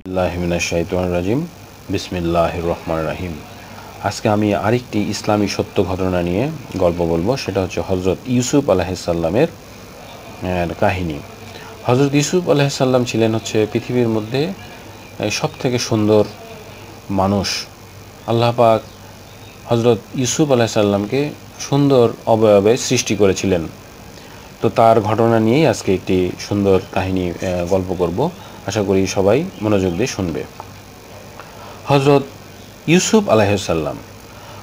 বিসমিল্লাহি মিনাশ শাইতানির রাজিম। বিসমিল্লাহির রহমানির রহিম। আজকে আমি আরেকটি ইসলামী সত্য ঘটনা নিয়ে গল্প বলবো। সেটা হচ্ছে হযরত ইউসুফ আলাইহিস সালামের কাহিনী। হযরত ইউসুফ আলাইহিস সালাম ছিলেন পৃথিবীর মধ্যে সবথেকে সুন্দর মানুষ। আল্লাহ পাক হযরত ইউসুফ আলাইহিস সালামকে সুন্দর অবয়বে সৃষ্টি করেছিলেন। তো তার ঘটনা নিয়েই আজকে একটি সুন্দর কাহিনী গল্প করব। আশা করি সবাই মনোযোগ দিয়ে শুনবে। হযরত ইউসুফ আলাইহিসসালাম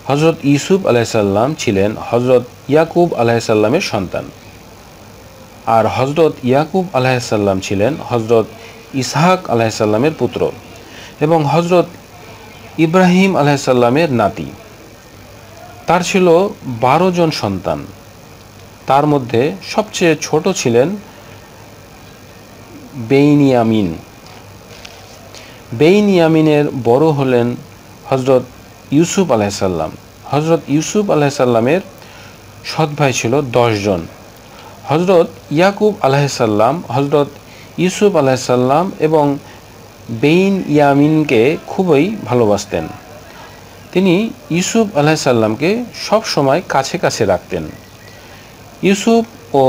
হযরত ইউসুফ আলাইহিসসালাম ছিলেন হযরত ইয়াকুব আলাইহিসসালামের সন্তান, আর হযরত ইয়াকুব আলাইহিসসালাম ছিলেন হযরত ইসহাক আলাইহিসসালামের পুত্র এবং হযরত ইব্রাহিম আলাইহিসসালামের নাতি। তার ছিল 12 জন সন্তান। তার মধ্যে সবচেয়ে ছোট ছিলেন বেইনিয়ামিন। বেইনিয়ামিনের বড় হলেন হযরত ইউসুফ আলাইহিসসালাম। হযরত ইউসুফ আলাইহিসসালামের সৎ ভাই ছিল 10 জন। হযরত ইয়াকুব আলাইহিসসালাম হযরত ইউসুফ আলাইহিসসালাম এবং বেইনিয়ামিনকে খুবই ভালোবাসতেন। তিনি ইউসুফ আলাইহিসসালামকে সব সময় কাছে কাছে রাখতেন। ইউসুফ ও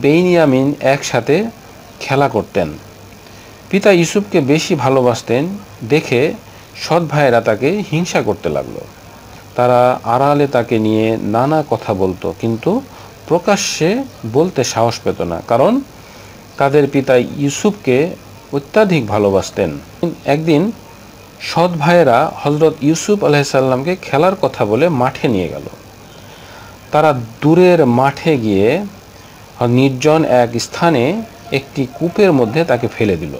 বেইনিয়ামিন একসাথে খেলা করতেন। পিতা ইউসুফকে বেশি ভালোবাসতেন দেখে সৎ ভাইয়েরা তাকে হিংসা করতে লাগলো। তারা আড়ালে তাকে নিয়ে নানা কথা বলতো, কিন্তু প্রকাশ্যে বলতে সাহস পেত না, কারণ তাদের পিতা ইউসুফকে অত্যাধিক ভালোবাসতেন। একদিন সৎ ভাইয়েরা হযরত ইউসুফ আলাইহিসসালামকে খেলার কথা বলে মাঠে নিয়ে গেল। তারা দূরের মাঠে গিয়ে নির্জন এক স্থানে একটি কূপের মধ্যে তাকে ফেলে দিল।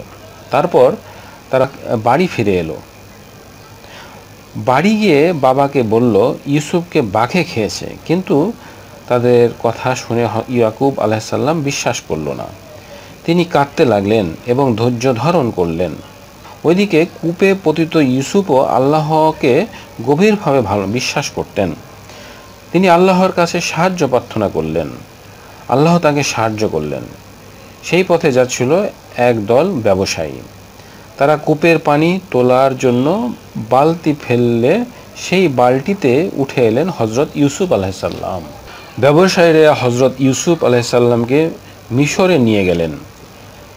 তারপর তারা বাড়ি ফিরে এলো। বাড়ি গিয়ে বাবাকে বলল ইউসুফকে বাঘে খেয়েছে, কিন্তু তাদের কথা শুনে ইয়াকুব আলাইহিসসালাম বিশ্বাস করল না। তিনি কাঁদতে লাগলেন এবং ধৈর্য ধারণ করলেন। ওইদিকে কূপে পতিত ইউসুফও আল্লাহকে গভীরভাবে বিশ্বাস করতেন। তিনি আল্লাহর কাছে সাহায্য প্রার্থনা করলেন। আল্লাহ তাকে সাহায্য করলেন। সেই পথে যাচ্ছিল একদল ব্যবসায়ী। তারা কূপের পানি তোলার জন্য বালতি ফেললে সেই বালতিতে উঠে এলেন হযরত ইউসুফ আলাইহিসসালাম। ব্যবসায়ীরা হযরত ইউসুফ আলাইহিসসালামকে মিশরে নিয়ে গেলেন।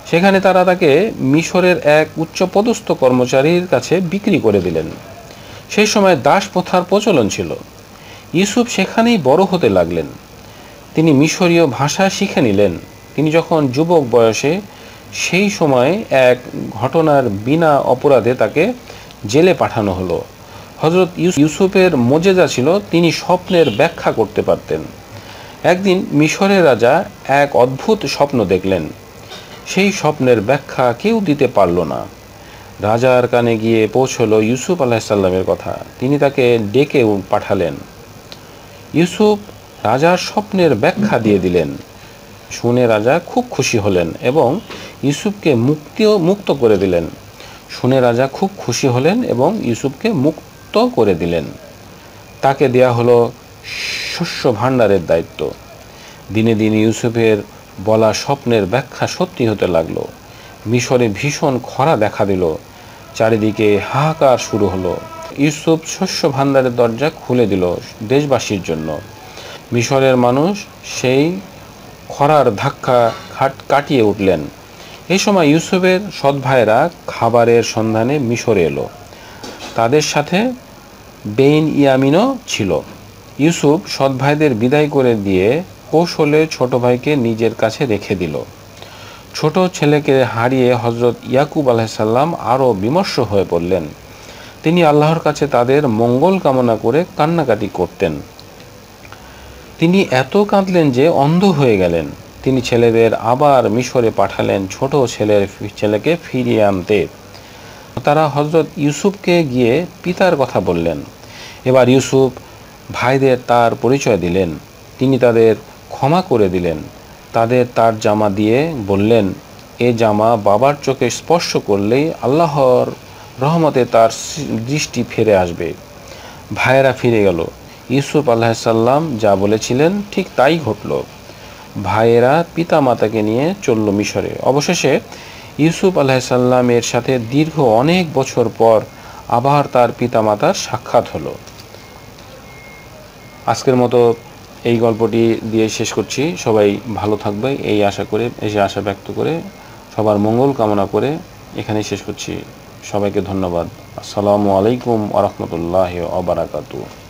সেখানে তারা তাকে মিশরের এক উচ্চপদস্থ কর্মচারীর কাছে বিক্রি করে দিলেন। সেই সময় দাস প্রথার প্রচলন ছিল। ইউসুফ সেখানেই বড় হতে লাগলেন। তিনি মিশরীয় ভাষা শিখে নিলেন। তিনি যখন যুবক বয়সে, সেই সময় এক ঘটনার বিনা অপরাধে তাকে জেলে পাঠানো হলো। হযরত ইউসুফের মজেজা ছিল তিনি স্বপ্নের ব্যাখ্যা করতে পারতেন। একদিন মিশরের রাজা এক অদ্ভুত স্বপ্ন দেখলেন। সেই স্বপ্নের ব্যাখ্যা কেউ দিতে পারল না। রাজার কানে গিয়ে পৌঁছলো ইউসুফ আলাইহিসসালামের কথা। তিনি তাকে ডেকে পাঠালেন। ইউসুফ রাজার স্বপ্নের ব্যাখ্যা দিয়ে দিলেন। শুনে রাজা খুব খুশি হলেন এবং ইউসুফকে মুক্ত করে দিলেন। শুনে রাজা খুব খুশি হলেন এবং ইউসুফকে মুক্ত করে দিলেন। তাকে দেয়া হলো শস্য ভাণ্ডারের দায়িত্ব। দিনে দিনে ইউসুফের বলা স্বপ্নের ব্যাখ্যা সত্যি হতে লাগলো। মিশরে ভীষণ খরা দেখা দিল। চারিদিকে হাহাকার শুরু হলো। ইউসুফ শস্য ভাণ্ডারের দরজা খুলে দিল দেশবাসীর জন্য। মিশরের মানুষ সেই খরার ধাক্কা কাটিয়ে উঠলেন। এই সময় ইউসুফের সৎ ভাইয়েরা খাবারের সন্ধানে মিশরে এলো। তাদের সাথে বেইনিয়ামিনও ছিল। ইউসুফ সৎ ভাইদের বিদায় করে দিয়ে কৌশলে ছোট ভাইকে নিজের কাছে রেখে দিল। ছোট ছেলেকে হারিয়ে হযরত ইয়াকুব আলাইহিসসালাম আরও বিমর্ষ হয়ে পড়লেন। তিনি আল্লাহর কাছে তাদের মঙ্গল কামনা করে কান্নাকাটি করতেন। তিনি এত কাঁদলেন যে অন্ধ হয়ে গেলেন। তিনি ছেলেদের আবার মিশরে পাঠালেন ছোট ছেলেকে ফিরিয়ে আনতে। তারা হযরত ইউসুফকে গিয়ে পিতার কথা বললেন। এবার ইউসুফ ভাইদের তার পরিচয় দিলেন। তিনি তাদের ক্ষমা করে দিলেন। তাদের তার জামা দিয়ে বললেন, এ জামা বাবার চোখে স্পর্শ করলেই আল্লাহর রহমতে তার দৃষ্টি ফিরে আসবে। ভাইয়েরা ফিরে গেল। ইউসুফ আলাইহিসসালাম যা বলেছিলেন ঠিক তাই ঘটল। ভাইয়েরা পিতা মাতাকে নিয়ে চলল মিশরে। অবশেষে ইউসুফ আলাইহিসসালামের সাথে দীর্ঘ অনেক বছর পর আবার তার পিতামাতার সাক্ষাৎ হলো। আজকের মতো এই গল্পটি দিয়ে শেষ করছি। সবাই ভালো থাকবে এই আশা ব্যক্ত করে, সবার মঙ্গল কামনা করে এখানেই শেষ করছি। সবাইকে ধন্যবাদ। আসসালামু আলাইকুম ওয়া রাহমাতুল্লাহি ওয়া বারাকাতুহু।